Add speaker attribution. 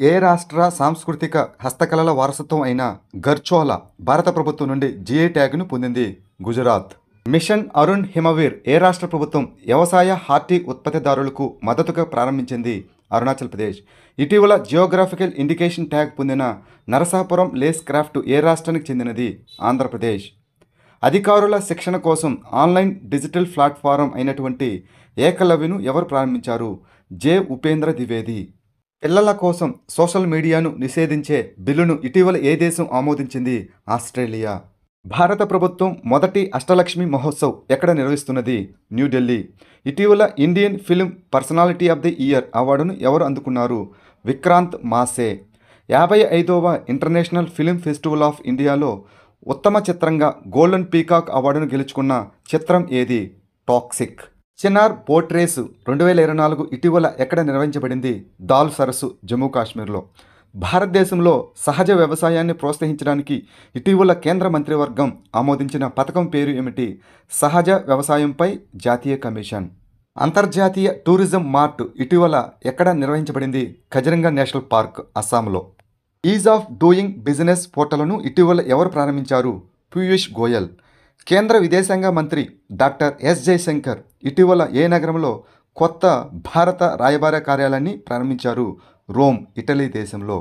Speaker 1: ఏ రాష్ట్ర సాంస్కృతిక హస్తకళల వారసత్వం అయిన గర్చోలా భారత ప్రభుత్వం నుండి జిఐ ట్యాగ్ను పొందింది? గుజరాత్. మిషన్ అరుణ్ హిమవీర్ ఏ రాష్ట్ర ప్రభుత్వం వ్యవసాయ హార్టీ ఉత్పత్తిదారులకు మద్దతుగా ప్రారంభించింది? అరుణాచల్ ప్రదేశ్. ఇటీవల జియోగ్రాఫికల్ ఇండికేషన్ ట్యాగ్ పొందిన నరసాపురం లేస్ క్రాఫ్ట్ ఏ రాష్ట్రానికి చెందినది? ఆంధ్రప్రదేశ్. అధికారుల శిక్షణ కోసం ఆన్లైన్ డిజిటల్ ప్లాట్ఫారం అయినటువంటి ఏకలవ్యను ఎవరు ప్రారంభించారు? జె. ఉపేంద్ర ద్వివేది. పిల్లల కోసం సోషల్ మీడియాను నిషేధించే బిల్లును ఇటీవల ఏ దేశం ఆమోదించింది? ఆస్ట్రేలియా. భారత ప్రభుత్వం మొదటి అష్టలక్ష్మి మహోత్సవ్ ఎక్కడ నిర్వహిస్తున్నది? న్యూఢిల్లీ. ఇటీవల Indian film personality of the year అవార్డును ఎవరు అందుకున్నారు? విక్రాంత్ మాసే. 55వ ఇంటర్నేషనల్ ఫిల్మ్ ఫెస్టివల్ ఆఫ్ ఇండియాలో ఉత్తమ చిత్రంగా గోల్డెన్ పీకాక్ అవార్డును గెలుచుకున్న చిత్రం ఏది? టాక్సిక్. చినార్ బోట్ రేసు 2024 ఇటీవల ఎక్కడ నిర్వహించబడింది? దాల్ సరస్సు, జమ్మూ కాశ్మీర్లో. భారతదేశంలో సహజ వ్యవసాయాన్ని ప్రోత్సహించడానికి ఇటీవల కేంద్ర మంత్రివర్గం ఆమోదించిన పథకం పేరు ఏమిటి? సహజ వ్యవసాయంపై జాతీయ కమిషన్. అంతర్జాతీయ టూరిజం మార్ట్ ఇటీవల ఎక్కడ నిర్వహించబడింది? కజిరంగా నేషనల్ పార్క్, అస్సాంలో. ఈజ్ ఆఫ్ డూయింగ్ బిజినెస్ పోర్టల్ను ఇటీవల ఎవరు ప్రారంభించారు? పీయూష్ గోయల్. కేంద్ర విదేశాంగ మంత్రి డాక్టర్ ఎస్ జయశంకర్ ఇటీవల ఏ నగరంలో కొత్త భారత రాయబార కార్యాలయాన్ని ప్రారంభించారు? రోమ్, ఇటలీ దేశంలో.